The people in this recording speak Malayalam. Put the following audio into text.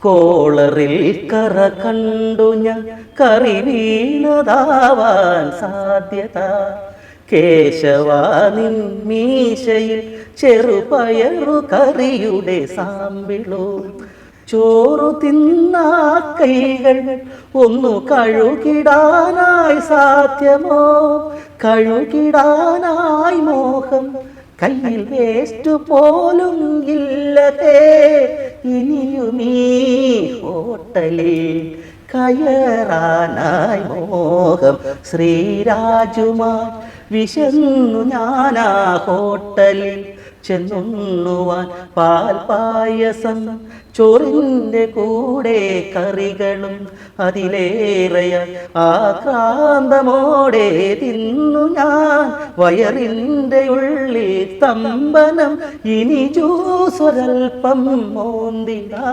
കോളറിൽ കറ കണ്ടു ഞാൻ കറി വീണതാവാൻ സാധ്യത. കേശവാ നിൻ മീശയിൽ ചെറുപയറു കറിയുടെ സാമ്പിളോ. ചോറു തിന്നാ കൈകൾ ഒന്നു കഴുകിടാനായി സാധ്യമോ. കഴുകിടാനായി മോഹം കയ്യിൽ വേസ്റ്റ് പോലും ഇല്ലതേ. ഇനിയുമീ ഹോട്ടലിൽ കയറാനായി മോഹം. ശ്രീരാജുമാർ വിശന്നു ഞാനാ ഹോട്ടലിൽ ചെന്നുണ്ണുവാൻ. പാൽപായസം ചോറിൻ്റെ കൂടെ കറികളും അതിലേറെയ ആക്രാന്തമോടെ തിന്നു ഞാൻ. വയറിൻ്റെ ഉള്ളിൽ സ്തംഭനം, ഇനി ജ്യൂസൊരൽപ്പം മോന്തിടാ.